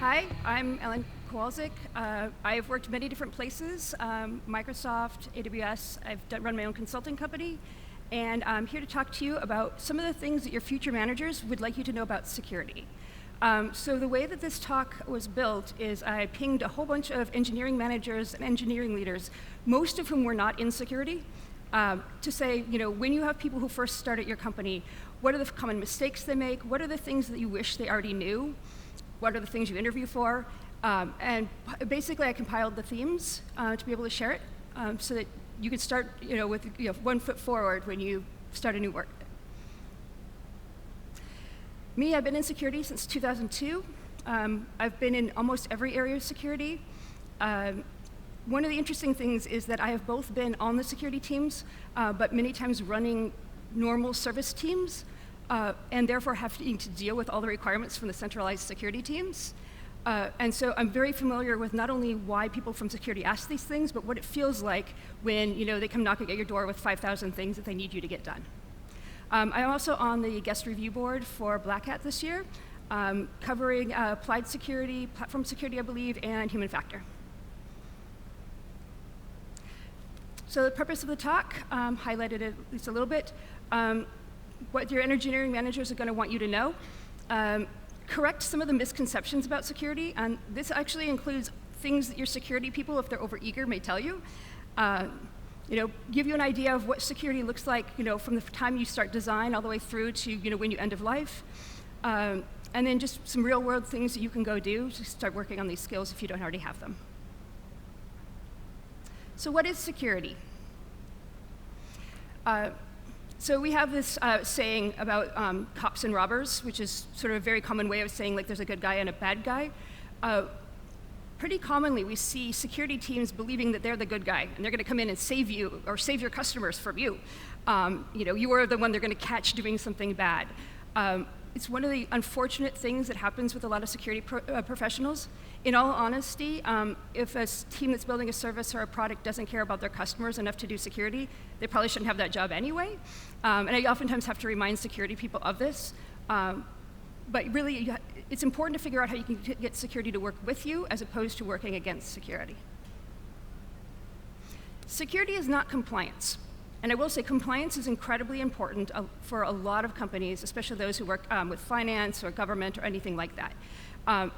Hi, I'm Ellen Kowalczyk. I've worked many different places, Microsoft, AWS. Run my own consulting company, and I'm here to talk to you about some of the things that your future managers would like you to know about security. So the way that this talk was built is I pinged a whole bunch of engineering managers and engineering leaders, most of whom were not in security, to say, when you have people who first start at your company, what are the common mistakes they make? What are the things that you wish they already knew? What are the things you interview for? And basically, I compiled the themes to be able to share it so that you could start with 1 foot forward when you start a new work. Me, I've been in security since 2002. I've been in almost every area of security. One of the interesting things is that I have both been on the security teams, but many times running normal service teams, and therefore having to deal with all the requirements from the centralized security teams. And so I'm very familiar with not only why people from security ask these things, but what it feels like when they come knocking at your door with 5,000 things that they need you to get done. I'm also on the guest review board for Black Hat this year, covering applied security, platform security, I believe, and human factor. So the purpose of the talk, highlighted it at least a little bit. What your engineering managers are going to want you to know. Correct some of the misconceptions about security, and this actually includes things that your security people, if they're overeager, may tell you. Give you an idea of what security looks like, from the time you start design all the way through to, when you end of life. And then just some real-world things that you can go do to start working on these skills if you don't already have them. So what is security? So we have this saying about cops and robbers, which is sort of a very common way of saying there's a good guy and a bad guy. Pretty commonly, we see security teams believing that they're the good guy, and they're going to come in and save you or save your customers from you. You are the one they're going to catch doing something bad. It's one of the unfortunate things that happens with a lot of security professionals. In all honesty, if a team that's building a service or a product doesn't care about their customers enough to do security, they probably shouldn't have that job anyway. And I oftentimes have to remind security people of this. But really, it's important to figure out how you can get security to work with you as opposed to working against security. Security is not compliance. And I will say compliance is incredibly important for a lot of companies, especially those who work with finance or government or anything like that.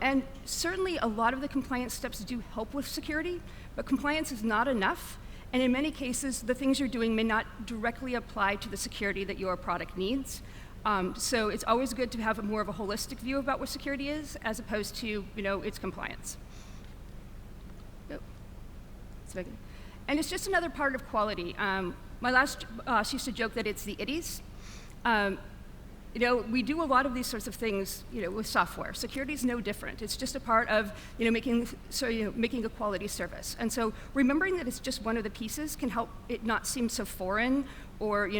And certainly a lot of the compliance steps do help with security, but compliance is not enough. And in many cases, the things you're doing may not directly apply to the security that your product needs. So it's always good to have more of a holistic view about what security is, as opposed to, its compliance. And it's just another part of quality. My last boss used to joke that it's the itties. We do a lot of these sorts of things, with software. Security is no different. It's just a part of, making a quality service. And so remembering that it's just one of the pieces can help it not seem so foreign or,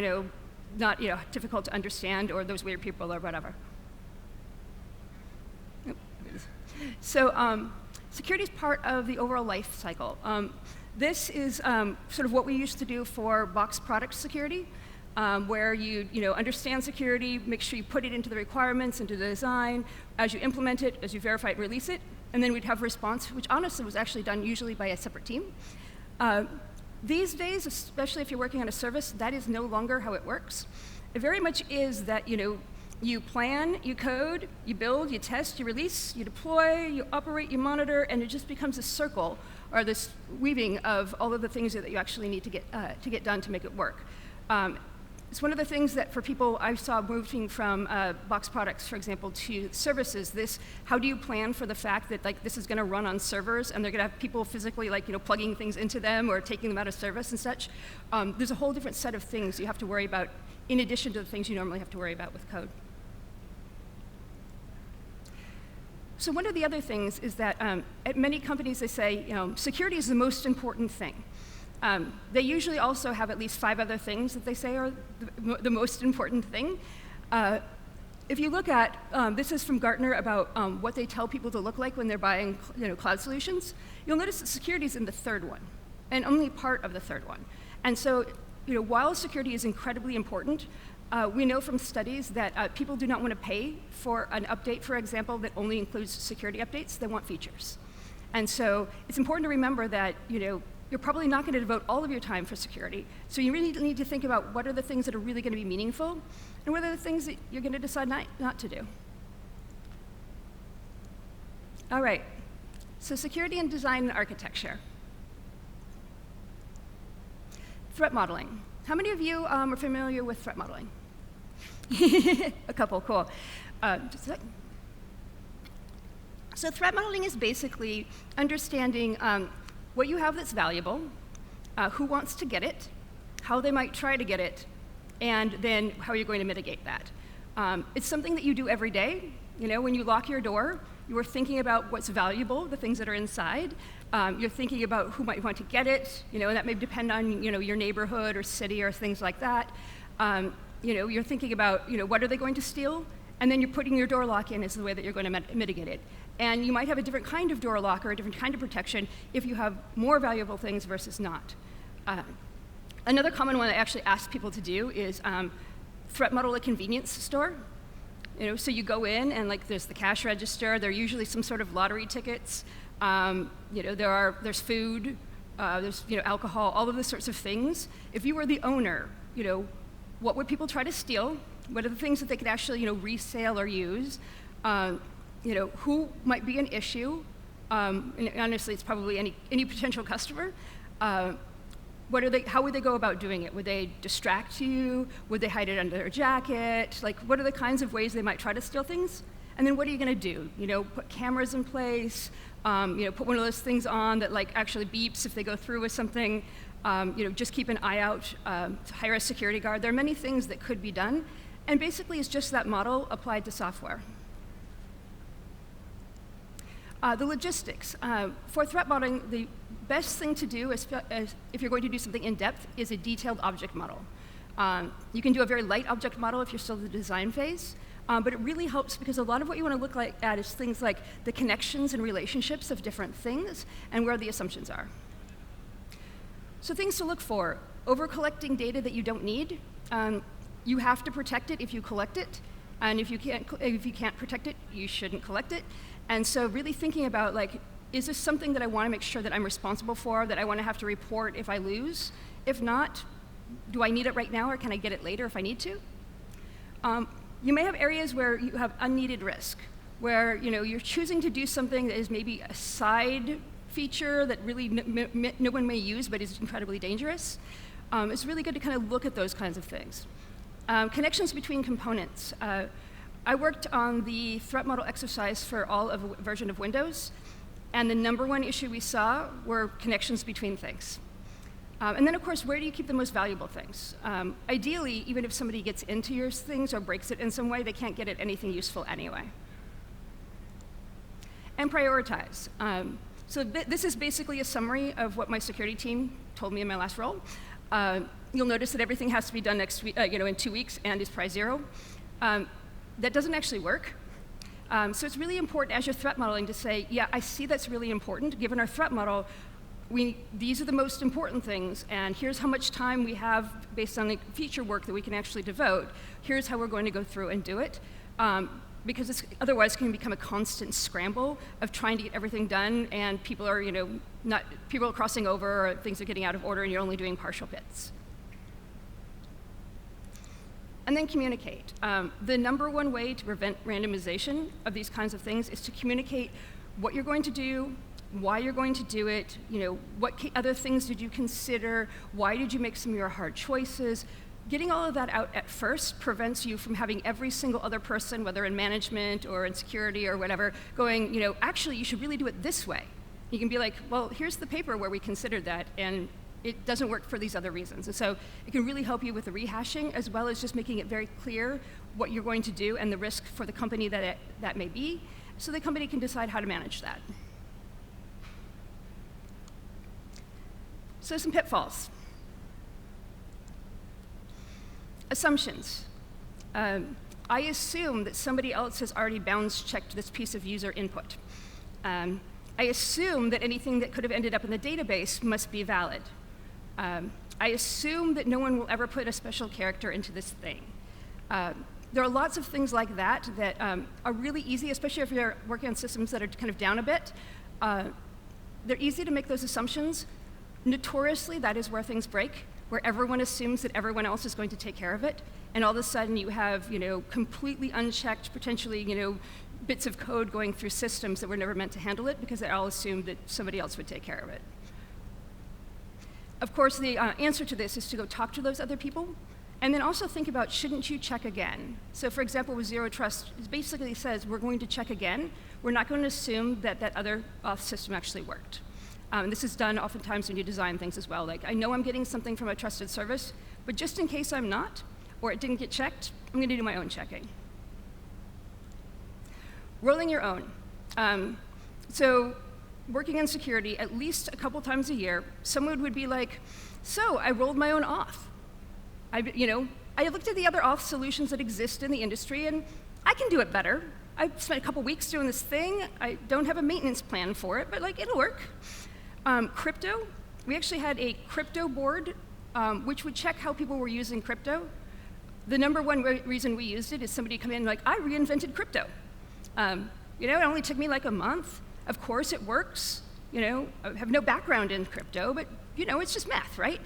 not, difficult to understand or those weird people or whatever. So security is part of the overall life cycle. This is sort of what we used to do for box product security, where you understand security, make sure you put it into the requirements, into the design, as you implement it, as you verify it, release it, and then we'd have response, which honestly was actually done usually by a separate team. These days, especially if you're working on a service, that is no longer how it works. It very much is that you plan, you code, you build, you test, you release, you deploy, you operate, you monitor, and it just becomes a circle or this weaving of all of the things that you actually need to get done to make it work. It's one of the things that for people I saw moving from box products, for example, to services, how do you plan for the fact that this is going to run on servers and they're going to have people physically plugging things into them or taking them out of service and such? There's a whole different set of things you have to worry about in addition to the things you normally have to worry about with code. So one of the other things is that at many companies they say, security is the most important thing. They usually also have at least 5 other things that they say are the most important thing. If you look at, this is from Gartner about what they tell people to look like when they're buying cloud solutions, you'll notice that security is in the 3rd one, and only part of the 3rd one. And so while security is incredibly important, We know from studies that people do not want to pay for an update, for example, that only includes security updates. They want features. And so it's important to remember that you're probably not going to devote all of your time for security. So you really need to think about what are the things that are really going to be meaningful, and what are the things that you're going to decide not to do. All right, so security and design and architecture. Threat modeling. How many of you are familiar with threat modeling? A couple, cool. Just a sec. So threat modeling is basically understanding what you have that's valuable, who wants to get it, how they might try to get it, and then how you're going to mitigate that. It's something that you do every day. When you lock your door, you are thinking about what's valuable, the things that are inside. You're thinking about who might want to get it, and that may depend on your neighborhood or city or things like that. You're thinking about what are they going to steal, and then you're putting your door lock in as the way that you're going to mitigate it. And you might have a different kind of door lock or a different kind of protection if you have more valuable things versus not. Another common one I actually ask people to do is threat model a convenience store. So you go in and there's the cash register. There are usually some sort of lottery tickets. There's food. There's alcohol. All of those sorts of things. If you were the owner, what would people try to steal? What are the things that they could actually resale or use? Who might be an issue? And honestly, it's probably any potential customer. How would they go about doing it? Would they distract you? Would they hide it under their jacket? What are the kinds of ways they might try to steal things? And then what are you going to do? Put cameras in place. Put one of those things on that actually beeps if they go through with something. Just keep an eye out. Hire a security guard. There are many things that could be done, and basically it's just that model applied to software. The logistics. For threat modeling, the best thing to do if you're going to do something in depth is a detailed object model. You can do a very light object model if you're still in the design phase, but it really helps because a lot of what you want to look at is things like the connections and relationships of different things and where the assumptions are. So things to look for: over-collecting data that you don't need. You have to protect it if you collect it, and if you can't protect it, you shouldn't collect it. And so really thinking about, is this something that I want to make sure that I'm responsible for, that I want to have to report if I lose? If not, do I need it right now, or can I get it later if I need to? You may have areas where you have unneeded risk, where you're choosing to do something that is maybe a side feature that really no one may use but is incredibly dangerous. It's really good to kind of look at those kinds of things. Connections between components. I worked on the threat model exercise for all of a version of Windows, and the number one issue we saw were connections between things. And then, of course, where do you keep the most valuable things? Ideally, even if somebody gets into your things or breaks it in some way, they can't get at anything useful anyway. And prioritize. So this is basically a summary of what my security team told me in my last role. You'll notice that everything has to be done next week, in 2 weeks, and is priority 0. That doesn't actually work. So it's really important as you're threat modeling to say, yeah, I see that's really important. Given our threat model, these are the most important things, and here's how much time we have based on the feature work that we can actually devote. Here's how we're going to go through and do it. Because otherwise it can become a constant scramble of trying to get everything done, and people are, people are crossing over, or things are getting out of order, and you're only doing partial bits. And then communicate. The number one way to prevent randomization of these kinds of things is to communicate what you're going to do, why you're going to do it, what other things did you consider, why did you make some of your hard choices. Getting all of that out at first prevents you from having every single other person, whether in management or in security or whatever, going, actually, you should really do it this way. You can be like, well, here's the paper where we considered that, and it doesn't work for these other reasons. And so it can really help you with the rehashing, as well as just making it very clear what you're going to do and the risk for the company that may be, so the company can decide how to manage that. So some pitfalls. Assumptions. I assume that somebody else has already bounds checked this piece of user input. I assume that anything that could have ended up in the database must be valid. I assume that no one will ever put a special character into this thing. There are lots of things like that that are really easy, especially if you're working on systems that are kind of down a bit. They're easy to make those assumptions. Notoriously, that is where things break, where everyone assumes that everyone else is going to take care of it, and all of a sudden you have, completely unchecked, potentially, bits of code going through systems that were never meant to handle it because they all assumed that somebody else would take care of it. Of course, the answer to this is to go talk to those other people, and then also think about, shouldn't you check again? So for example, with Zero Trust, it basically says we're going to check again. We're not going to assume that that other system actually worked. This is done oftentimes when you design things as well. Like, I know I'm getting something from a trusted service, but just in case I'm not, or it didn't get checked, I'm going to do my own checking. Rolling your own. So working in security, at least a couple times a year, someone would be like, so I rolled my own auth. I looked at the other auth solutions that exist in the industry, and I can do it better. I spent a couple weeks doing this thing. I don't have a maintenance plan for it, but it'll work. Crypto, we actually had a crypto board, which would check how people were using crypto. The number one reason we used it is somebody come in I reinvented crypto. It only took me a month. Of course it works. I have no background in crypto, but it's just math, right?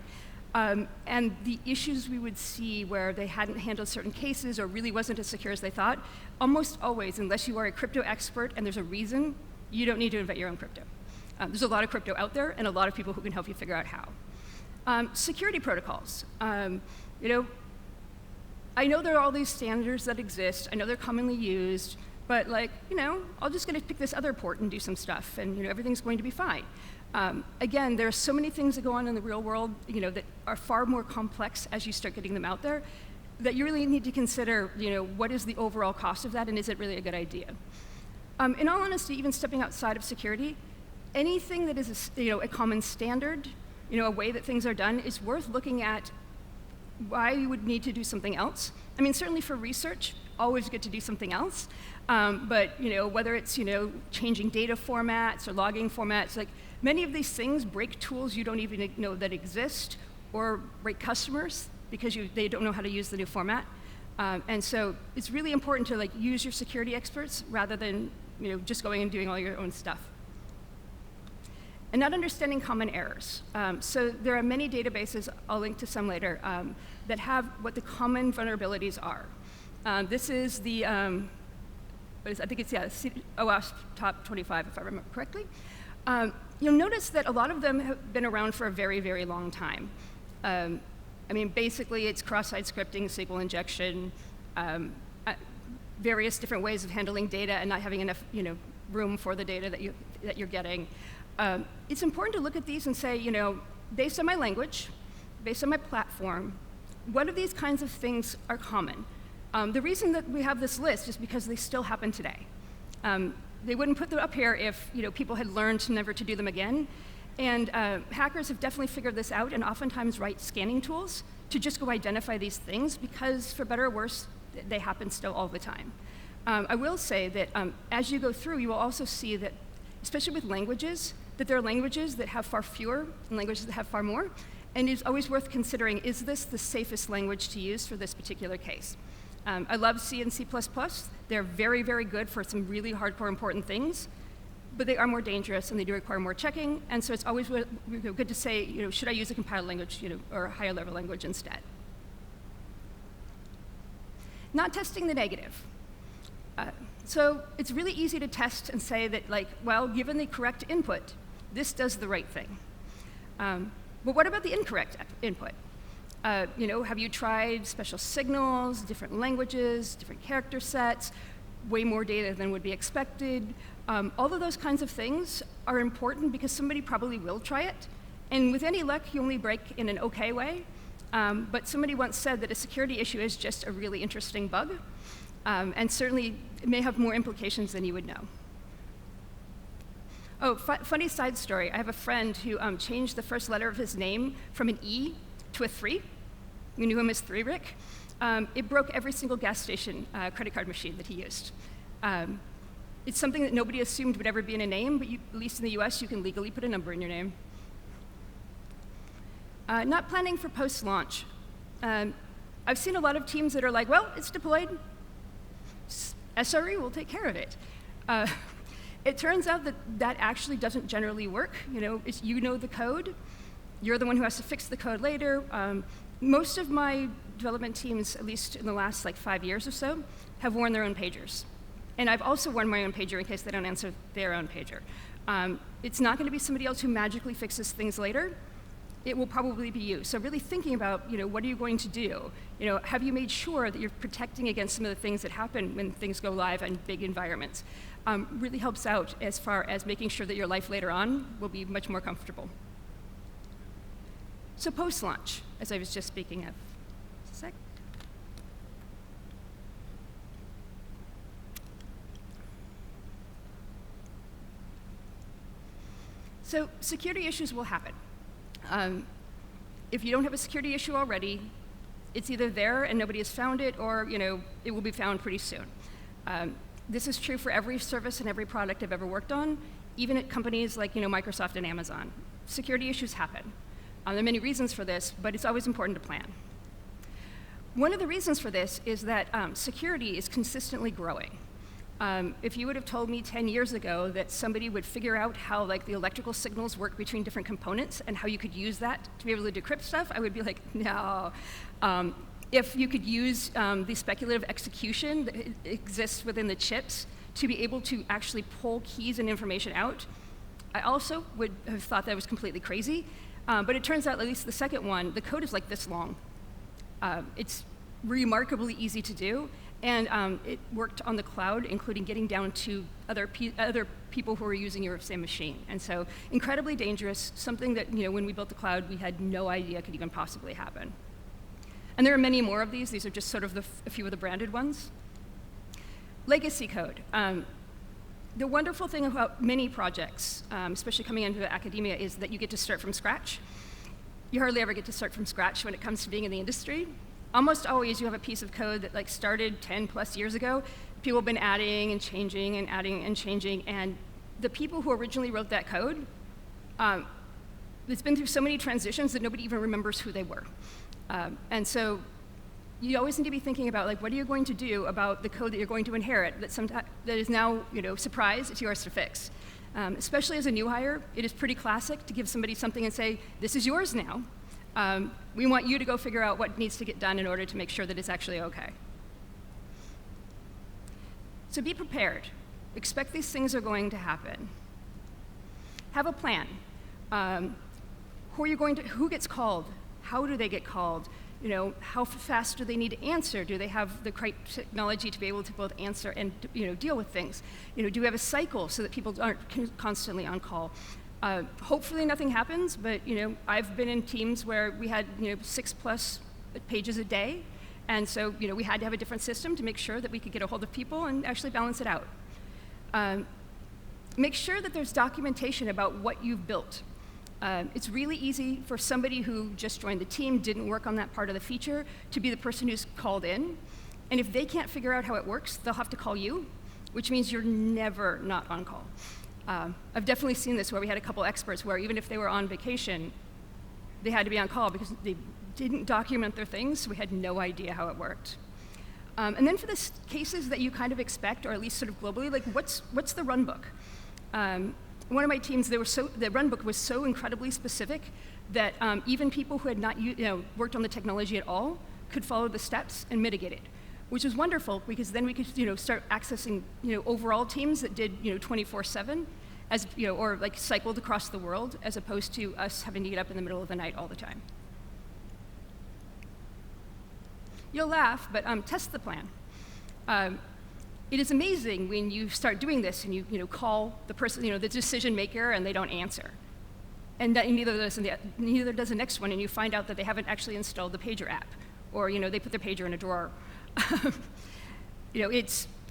And the issues we would see where they hadn't handled certain cases or really wasn't as secure as they thought, almost always, unless you are a crypto expert and there's a reason, you don't need to invent your own crypto. There's a lot of crypto out there and a lot of people who can help you figure out how. Security protocols. I know there are all these standards that exist. I know they're commonly used, but I'm just going to pick this other port and do some stuff, and everything's going to be fine. Again, there are so many things that go on in the real world, that are far more complex as you start getting them out there, that you really need to consider, what is the overall cost of that, and is it really a good idea? In all honesty, even stepping outside of security, anything that is a common standard, a way that things are done, is worth looking at why you would need to do something else. I mean, certainly for research, always good to do something else. But whether it's changing data formats or logging formats, many of these things break tools you don't even know that exist, or break customers because they don't know how to use the new format. And so it's really important to use your security experts rather than just going and doing all your own stuff. And not understanding common errors. So there are many databases, I'll link to some later, that have what the common vulnerabilities are. This is the, I think it's, OWASP top 25, if I remember correctly. You'll notice that a lot of them have been around for a very, very long time. Basically, it's cross-site scripting, SQL injection, various different ways of handling data and not having enough, room for the data that you're getting. It's important to look at these and say, based on my language, based on my platform, what of these kinds of things are common? The reason that we have this list is because they still happen today. They wouldn't put them up here if people had learned never to do them again. And hackers have definitely figured this out and oftentimes write scanning tools to just go identify these things because, for better or worse, they happen still all the time. I will say that as you go through, you will also see that, especially with languages, that there are languages that have far fewer and languages that have far more. And it's always worth considering, is this the safest language to use for this particular case? I love C and C++. They're very, very good for some really hardcore important things, but they are more dangerous and they do require more checking. And so it's always good to say, should I use a compiled language, or a higher level language instead? Not testing the negative. So it's really easy to test and say that, well, given the correct input, this does the right thing. But what about the incorrect input? Have you tried special signals, different languages, different character sets, way more data than would be expected? All of those kinds of things are important because somebody probably will try it. And with any luck, you only break in an okay way. But somebody once said that a security issue is just a really interesting bug. And certainly, it may have more implications than you would know. Oh, funny side story. I have a friend who changed the first letter of his name from an E to a 3. We knew him as 3 Rick. It broke every single gas station credit card machine that he used. It's something that nobody assumed would ever be in a name, but at least in the US, you can legally put a number in your name. Not planning for post-launch. I've seen a lot of teams that are like, well, it's deployed. SRE will take care of it. It turns out that that actually doesn't generally work. You know the code. You're the one who has to fix the code later. Most of my development teams, at least in the last 5 years or so, have worn their own pagers. And I've also worn my own pager in case they don't answer their own pager. It's not going to be somebody else who magically fixes things later. It will probably be you. So really thinking about, what are you going to do? Have you made sure that you're protecting against some of the things that happen when things go live in big environments? Really helps out as far as making sure that your life later on will be much more comfortable. So post-launch, as I was just speaking of. So security issues will happen. If you don't have a security issue already, it's either there and nobody has found it, or it will be found pretty soon. This is true for every service and every product I've ever worked on, even at companies like Microsoft and Amazon. Security issues happen. There are many reasons for this, but it's always important to plan. One of the reasons for this is that security is consistently growing. If you would have told me 10 years ago that somebody would figure out how the electrical signals work between different components and how you could use that to be able to decrypt stuff, I would be like, no. If you could use the speculative execution that exists within the chips to be able to actually pull keys and information out, I also would have thought that was completely crazy. But it turns out, at least the second one, the code is like this long. It's remarkably easy to do. And it worked on the cloud, including getting down to other people who were using your same machine. And so incredibly dangerous, something that when we built the cloud, we had no idea could even possibly happen. And there are many more of these. These are just sort of a few of the branded ones. Legacy code. The wonderful thing about many projects, especially coming into academia, is that you get to start from scratch. You hardly ever get to start from scratch when it comes to being in the industry. Almost always you have a piece of code that started 10 plus years ago. People have been adding and changing and adding and changing, and the people who originally wrote that code, it's been through so many transitions that nobody even remembers who they were. And so you always need to be thinking about what are you going to do about the code that you're going to inherit that is now surprise, it's yours to fix. Especially as a new hire, it is pretty classic to give somebody something and say, this is yours now. We want you to go figure out what needs to get done in order to make sure that it's actually okay. So be prepared. Expect these things are going to happen. Have a plan. Who gets called? How do they get called? How fast do they need to answer? Do they have the correct technology to be able to both answer and deal with things? Do we have a cycle so that people aren't constantly on call? Hopefully nothing happens, but I've been in teams where we had 6+ pages a day, and so we had to have a different system to make sure that we could get a hold of people and actually balance it out. Make sure that there's documentation about what you've built. It's really easy for somebody who just joined the team, didn't work on that part of the feature, to be the person who's called in, and if they can't figure out how it works, they'll have to call you, which means you're never not on call. I've definitely seen this where we had a couple experts where even if they were on vacation, they had to be on call because they didn't document their things, so we had no idea how it worked. And then for the cases that you kind of expect, or at least sort of globally, what's the run book? One of my teams, the run book was so incredibly specific that even people who had not worked on the technology at all could follow the steps and mitigate it, which was wonderful because then we could start accessing overall teams that did 24/7 as or cycled across the world, as opposed to us having to get up in the middle of the night all the time. You'll laugh, but test the plan. It is amazing when you start doing this and you call the person, the decision maker, and they don't answer. And neither does the next one, and you find out that they haven't actually installed the pager app, or they put their pager in a drawer.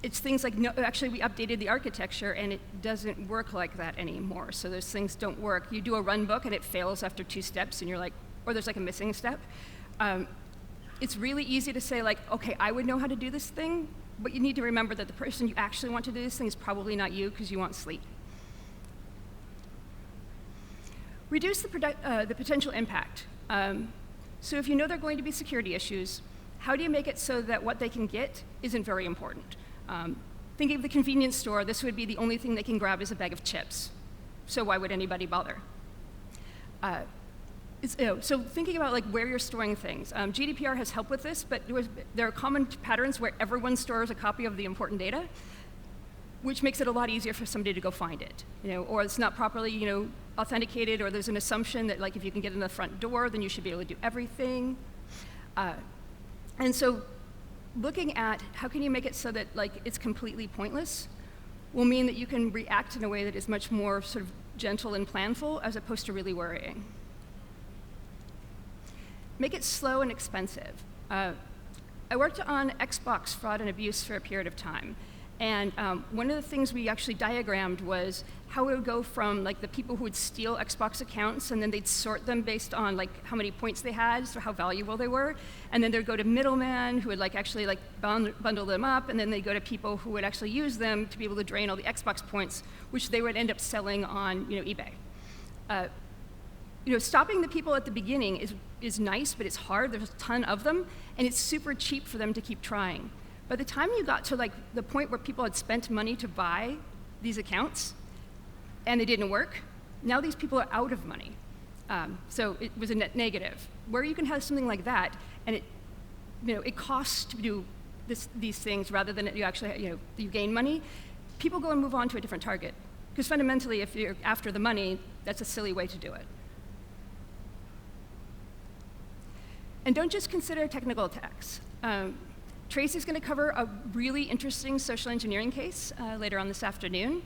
It's things like, no, actually we updated the architecture and it doesn't work like that anymore. So those things don't work. You do a run book and it fails after 2 steps, and you're like, or there's a missing step. It's really easy to say okay, I would know how to do this thing, but you need to remember that the person you actually want to do this thing is probably not you because you want sleep. Reduce the potential impact. So if there are going to be security issues, how do you make it so that what they can get isn't very important? Thinking of the convenience store, this would be the only thing they can grab is a bag of chips. So why would anybody bother? So thinking about like where you're storing things. GDPR has helped with this, but there are common patterns where everyone stores a copy of the important data, which makes it a lot easier for somebody to go find it. Or it's not properly authenticated, or there's an assumption that like if you can get in the front door, then you should be able to do everything. And so looking at how can you make it so that like it's completely pointless will mean that you can react in a way that is much more sort of gentle and planful as opposed to really worrying. Make it slow and expensive. I worked on Xbox fraud and abuse for a period of time. And one of the things we actually diagrammed was how it would go from like the people who would steal Xbox accounts, and then they'd sort them based on like how many points they had, so how valuable they were, and then they'd go to middlemen who would like actually like bundle them up, and then they'd go to people who would actually use them to be able to drain all the Xbox points, which they would end up selling on eBay. Stopping the people at the beginning is nice, but it's hard. There's a ton of them, and it's super cheap for them to keep trying. By the time you got to like the point where people had spent money to buy these accounts and they didn't work, now these people are out of money. So it was a net negative. Where you can have something like that, and it costs to do these things rather than you actually you gain money, people go and move on to a different target. Because fundamentally, if you're after the money, that's a silly way to do it. And don't just consider technical attacks. Tracy's going to cover a really interesting social engineering case later on this afternoon.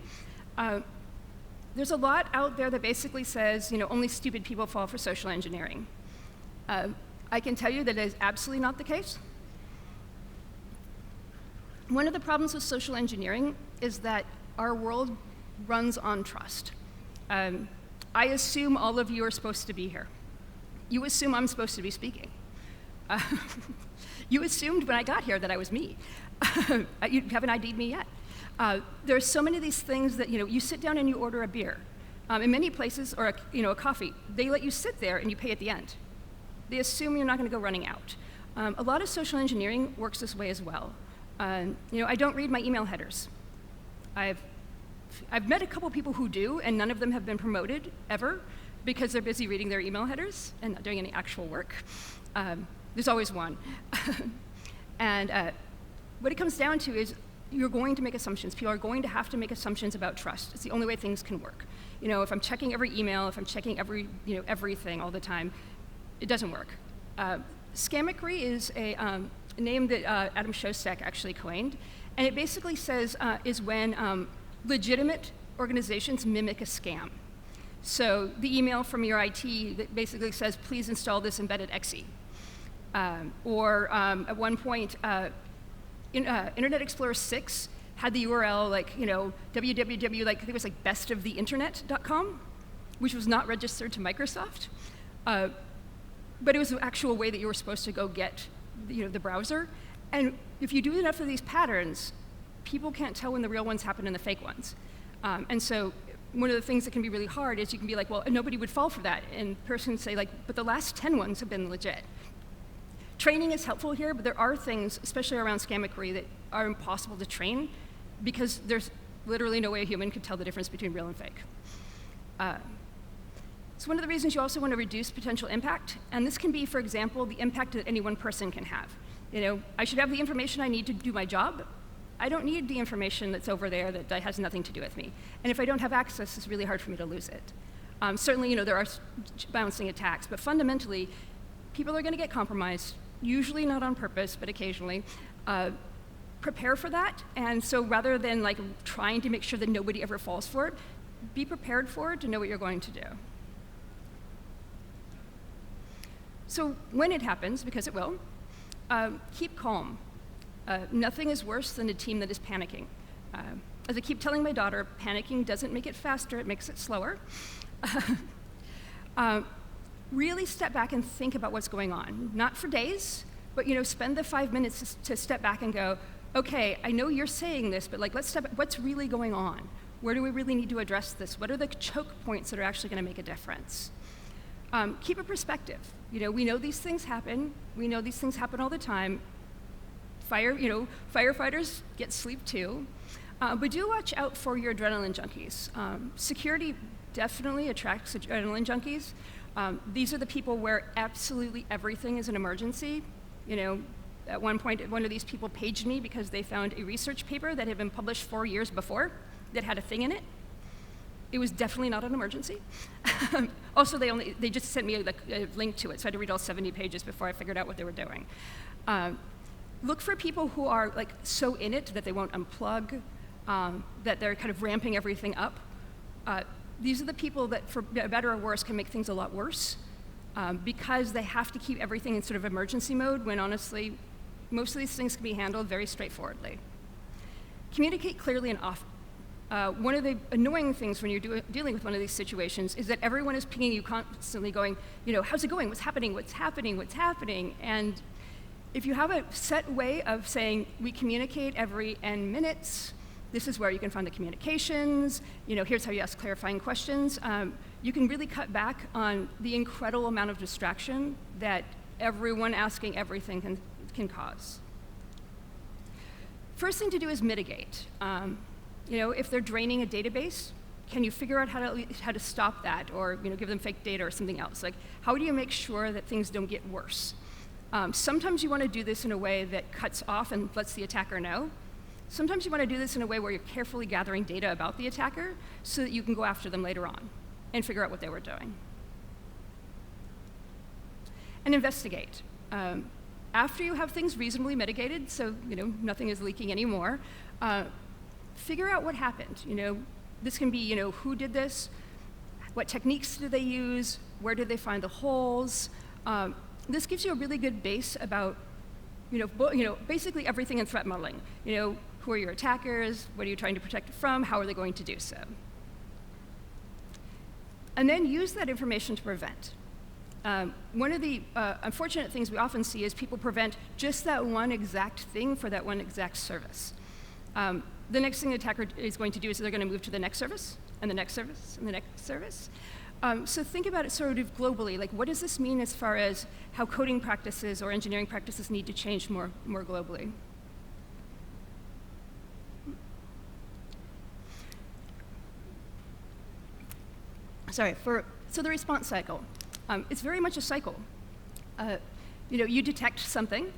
There's a lot out there that basically says, only stupid people fall for social engineering. I can tell you that is absolutely not the case. One of the problems with social engineering is that our world runs on trust. I assume all of you are supposed to be here. You assume I'm supposed to be speaking. You assumed when I got here that I was me. You haven't ID'd me yet. There are so many of these things that, you sit down and you order a beer. In many places, or a coffee, they let you sit there and you pay at the end. They assume you're not going to go running out. A lot of social engineering works this way as well. I don't read my email headers. I've met a couple people who do, and none of them have been promoted ever because they're busy reading their email headers and not doing any actual work. There's always one. And what it comes down to is you're going to make assumptions. People are going to have to make assumptions about trust. It's the only way things can work. If I'm checking every email, if I'm checking everything all the time, it doesn't work. Scammery is a name that Adam Shostak actually coined, and it basically says is when legitimate organizations mimic a scam. So the email from your IT that basically says, please install this embedded exe. Or at one point, Internet Explorer 6 had the URL www, I think it was bestoftheinternet.com, which was not registered to Microsoft. But it was the actual way that you were supposed to go get the browser. And if you do enough of these patterns, people can't tell when the real ones happen and the fake ones. And so one of the things that can be really hard is you can be like, well, nobody would fall for that. And the person would say, but the last 10 ones have been legit. Training is helpful here, but there are things, especially around scammery, that are impossible to train because there's literally no way a human could tell the difference between real and fake. It's one of the reasons you also want to reduce potential impact. And this can be, for example, the impact that any one person can have. I should have the information I need to do my job. I don't need the information that's over there that has nothing to do with me. And if I don't have access, it's really hard for me to lose it. Certainly, there are bouncing attacks, but fundamentally, people are going to get compromised, usually not on purpose, but occasionally. Prepare for that, and so rather than trying to make sure that nobody ever falls for it, be prepared for it to know what you're going to do. So when it happens, because it will, keep calm. Nothing is worse than a team that is panicking. As I keep telling my daughter, panicking doesn't make it faster, it makes it slower. Really step back and think about what's going on. Not for days, but spend the 5 minutes to step back and go, okay, I know you're saying this, but let's step back. What's really going on? Where do we really need to address this? What are the choke points that are actually going to make a difference? Keep a perspective. We know these things happen. We know these things happen all the time. Firefighters get sleep too. But do watch out for your adrenaline junkies. Security definitely attracts adrenaline junkies. These are the people where absolutely everything is an emergency. At one point, one of these people paged me because they found a research paper that had been published 4 years before that had a thing in it. It was definitely not an emergency. Also, they just sent me a link to it, so I had to read all 70 pages before I figured out what they were doing. Look for people who are so in it that they won't unplug, that they're kind of ramping everything up. These are the people that, for better or worse, can make things a lot worse because they have to keep everything in sort of emergency mode when honestly, most of these things can be handled very straightforwardly. Communicate clearly and often. One of the annoying things when you're dealing with one of these situations is that everyone is pinging you constantly going, how's it going? What's happening? What's happening? What's happening? And if you have a set way of saying, we communicate every n minutes, this is where you can find the communications, here's how you ask clarifying questions, you can really cut back on the incredible amount of distraction that everyone asking everything can cause. First thing to do is mitigate. If they're draining a database, can you figure out how to stop that, or give them fake data or something else? How do you make sure that things don't get worse? Sometimes you want to do this in a way that cuts off and lets the attacker know. Sometimes you want to do this in a way where you're carefully gathering data about the attacker so that you can go after them later on and figure out what they were doing. And investigate. After you have things reasonably mitigated, so nothing is leaking anymore, figure out what happened. This can be who did this, what techniques did they use, where did they find the holes. This gives you a really good base about basically everything in threat modeling. Who are your attackers? What are you trying to protect from? How are they going to do so? And then use that information to prevent. One of the unfortunate things we often see is people prevent just that one exact thing for that one exact service. The next thing the attacker is going to do is they're going to move to the next service, and the next service, and the next service. So think about it sort of globally. What does this mean as far as how coding practices or engineering practices need to change more globally? So the response cycle. It's very much a cycle. You detect something,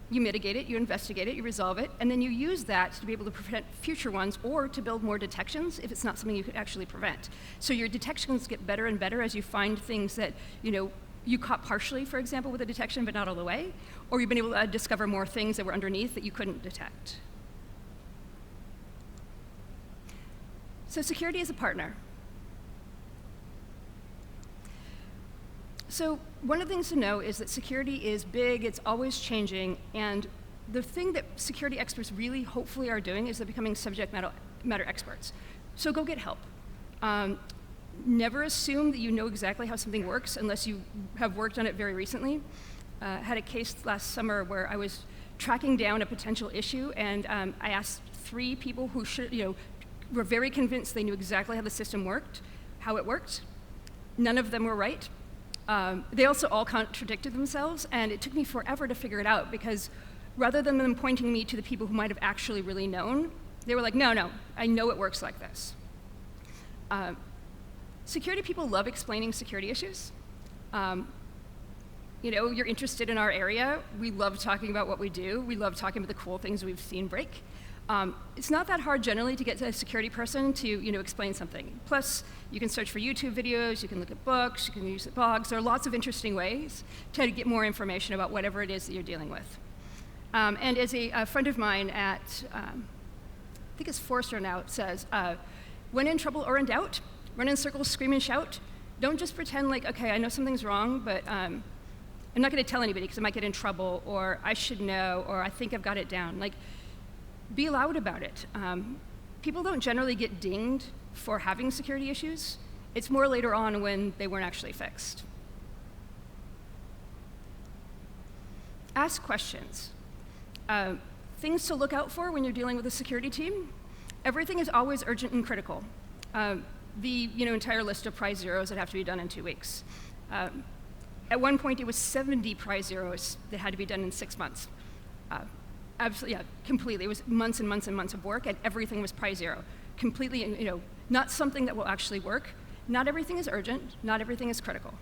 you mitigate it, you investigate it, you resolve it, and then you use that to be able to prevent future ones or to build more detections if it's not something you could actually prevent. So your detections get better and better as you find things that you caught partially, for example, with a detection, but not all the way, or you've been able to discover more things that were underneath that you couldn't detect. So security is a partner. So one of the things to know is that security is big, it's always changing, and the thing that security experts really hopefully are doing is they're becoming subject matter experts. So go get help. Never assume that you know exactly how something works unless you have worked on it very recently. I had a case last summer where I was tracking down a potential issue, and I asked 3 people who were very convinced they knew exactly how the system worked, how it worked. None of them were right. They also all contradicted themselves, and it took me forever to figure it out because rather than them pointing me to the people who might have actually really known, they were like, no, I know it works like this. Security people love explaining security issues. You're interested in our area. We love talking about what we do. We love talking about the cool things we've seen break. It's not that hard generally to get a security person to explain something. Plus, you can search for YouTube videos, you can look at books, you can use blogs. There are lots of interesting ways to get more information about whatever it is that you're dealing with. And as a friend of mine at, I think it's Forrester now, says, when in trouble or in doubt, run in circles, scream and shout. Don't just pretend like, okay, I know something's wrong, but I'm not going to tell anybody because I might get in trouble, or I should know, or I think I've got it down. Be loud about it. People don't generally get dinged for having security issues. It's more later on when they weren't actually fixed. Ask questions. Things to look out for when you're dealing with a security team. Everything is always urgent and critical. The entire list of prize zeros that have to be done in 2 weeks. At one point, it was 70 prize zeros that had to be done in 6 months. Absolutely, yeah, completely. It was months and months and months of work, and everything was prize zero. Completely, not something that will actually work. Not everything is urgent. Not everything is critical.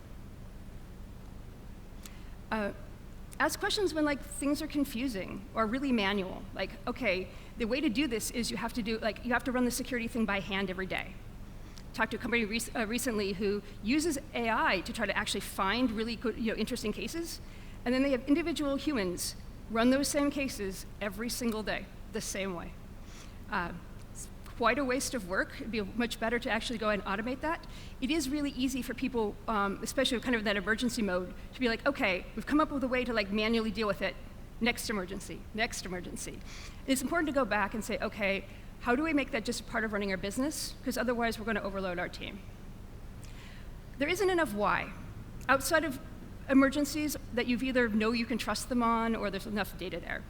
Ask questions when things are confusing or really manual. Like, okay, the way to do this is you have to run the security thing by hand every day. Talked to a company recently who uses AI to try to actually find really good, interesting cases, and then they have individual humans run those same cases every single day, the same way. It's quite a waste of work. It'd be much better to actually go and automate that. It is really easy for people, especially kind of that emergency mode, to be like, okay, we've come up with a way to manually deal with it. Next emergency, next emergency. And it's important to go back and say, okay, how do we make that just part of running our business? Because otherwise we're going to overload our team. There isn't enough why. Outside of emergencies that you've either know you can trust them on or there's enough data there.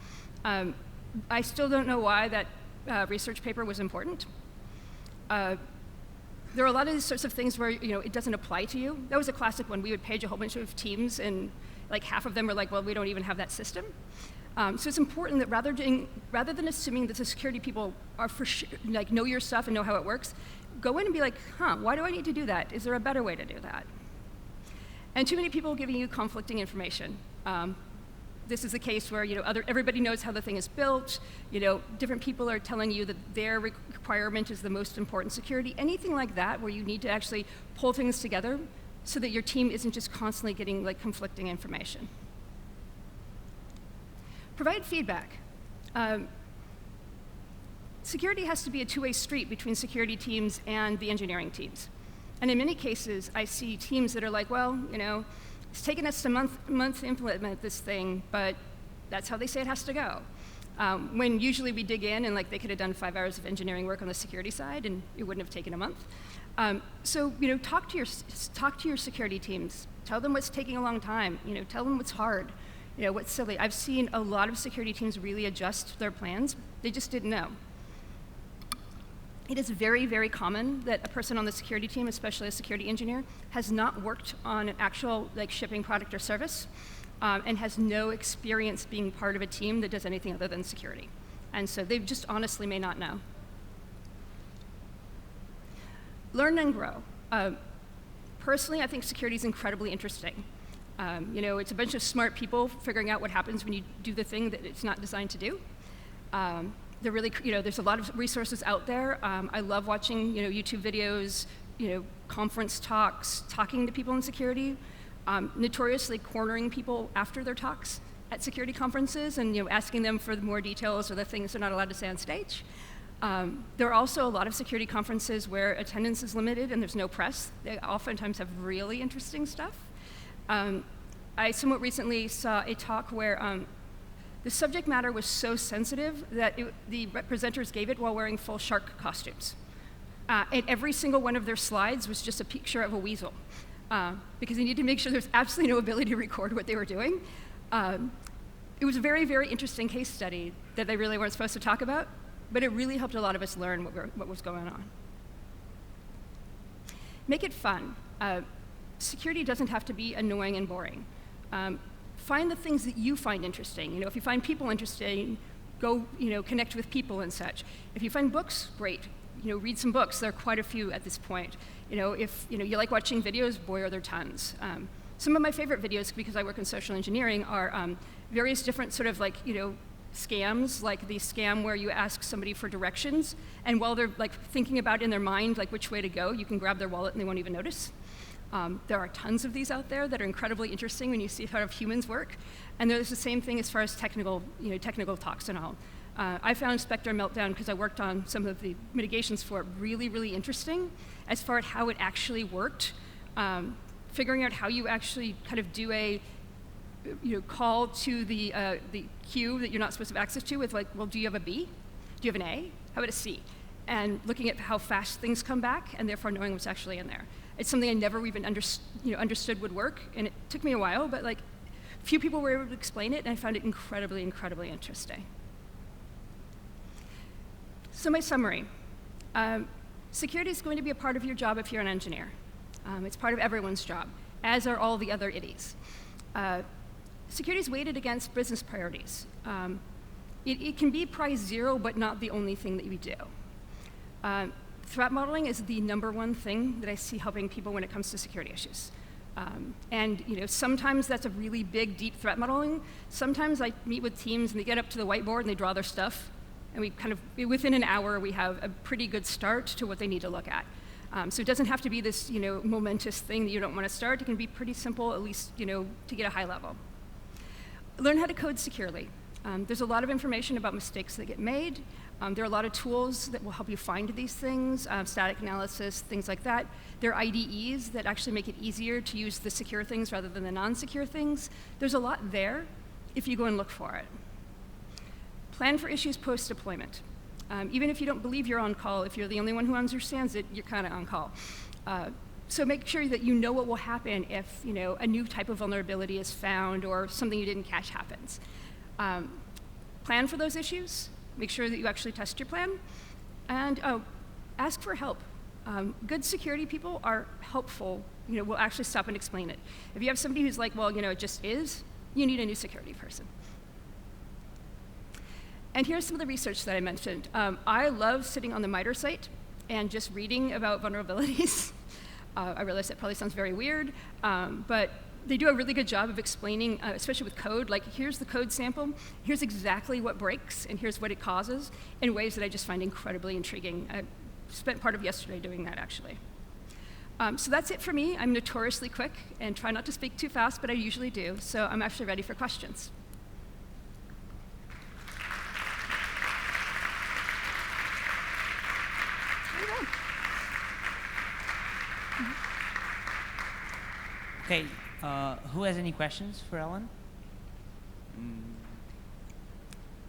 I still don't know why that research paper was important. There are a lot of these sorts of things where it doesn't apply to you. That was a classic one. We would page a whole bunch of teams, and half of them were like, well, we don't even have that system. So it's important that rather than assuming that the security people are for sure, know your stuff and know how it works, go in and be like, why do I need to do that? Is there a better way to do that? And too many people giving you conflicting information. This is a case where everybody knows how the thing is built. Different people are telling you that their requirement is the most important security. Anything like that where you need to actually pull things together so that your team isn't just constantly getting conflicting information. Provide feedback. Security has to be a two-way street between security teams and the engineering teams. And in many cases, I see teams that are like, well, it's taken us a month to implement this thing, but that's how they say it has to go. When usually we dig in and they could have done 5 hours of engineering work on the security side and it wouldn't have taken a month. So talk to your security teams. Tell them what's taking a long time. Tell them what's hard. What's silly. I've seen a lot of security teams really adjust their plans. They just didn't know. It is very, very common that a person on the security team, especially a security engineer, has not worked on an actual shipping product or service, and has no experience being part of a team that does anything other than security. And so they just honestly may not know. Learn and grow. Personally, I think security is incredibly interesting. It's a bunch of smart people figuring out what happens when you do the thing that it's not designed to do. There's a lot of resources out there. I love watching, YouTube videos, conference talks, talking to people in security, notoriously cornering people after their talks at security conferences and, asking them for more details or the things they're not allowed to say on stage. There are also a lot of security conferences where attendance is limited and there's no press. They oftentimes have really interesting stuff. I somewhat recently saw a talk where the subject matter was so sensitive that the presenters gave it while wearing full shark costumes. And every single one of their slides was just a picture of a weasel, because they needed to make sure there's absolutely no ability to record what they were doing. It was a very, very interesting case study that they really weren't supposed to talk about, but it really helped a lot of us learn what was going on. Make it fun. Security doesn't have to be annoying and boring. Find the things that you find interesting. If you find people interesting, go connect with people and such. If you find books, great. Read some books. There are quite a few at this point. If you like watching videos, boy, are there tons. Some of my favorite videos, because I work in social engineering, are various different sort of scams, like the scam where you ask somebody for directions, and while they're thinking about in their mind which way to go, you can grab their wallet and they won't even notice. There are tons of these out there that are incredibly interesting when you see how humans work, and there's the same thing as far as technical talks and all. I found Spectre Meltdown, because I worked on some of the mitigations for it, really, really interesting as far as how it actually worked. Figuring out how you actually kind of do a call to the queue that you're not supposed to have access to with well, do you have a B? Do you have an A? How about a C? And looking at how fast things come back, and therefore knowing what's actually in there. It's something I never even understood would work, and it took me a while, but few people were able to explain it, and I found it incredibly, incredibly interesting. So my summary. Security is going to be a part of your job if you're an engineer. It's part of everyone's job. as are all the other IDIs. Security is weighted against business priorities. It can be price 0, but not the only thing that we do. Threat modeling is the #1 thing that I see helping people when it comes to security issues. And sometimes that's a really big, deep threat modeling. Sometimes I meet with teams and they get up to the whiteboard and they draw their stuff, and we within an hour, we have a pretty good start to what they need to look at. So it doesn't have to be this momentous thing that you don't want to start. It can be pretty simple, at least to get a high level. Learn how to code securely. There's a lot of information about mistakes that get made. There are a lot of tools that will help you find these things, static analysis, things like that. There are IDEs that actually make it easier to use the secure things rather than the non-secure things. There's a lot there if you go and look for it. Plan for issues post-deployment. Even if you don't believe you're on call, if you're the only one who understands it, you're kind of on call. So make sure that you know what will happen if a new type of vulnerability is found or something you didn't catch happens. Plan for those issues. Make sure that you actually test your plan. And ask for help. Good security people are helpful, will actually stop and explain it. If you have somebody who's like, well, it just is, you need a new security person. And here's some of the research that I mentioned. I love sitting on the MITRE site and just reading about vulnerabilities. I realize that probably sounds very weird, but they do a really good job of explaining, especially with code, like here's the code sample, here's exactly what breaks, and here's what it causes, in ways that I just find incredibly intriguing. I spent part of yesterday doing that, actually. So that's it for me. I'm notoriously quick and try not to speak too fast, but I usually do. So I'm actually ready for questions. Okay, who has any questions for Ellen?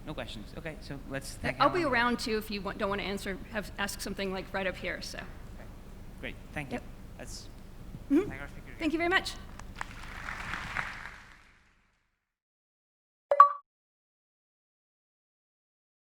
No questions. Okay, so let's thank I'll Ellen. be around too if you don't want to answer, ask something like right up here. So. Okay. Great, thank you. Yep. Let's Thank you very much.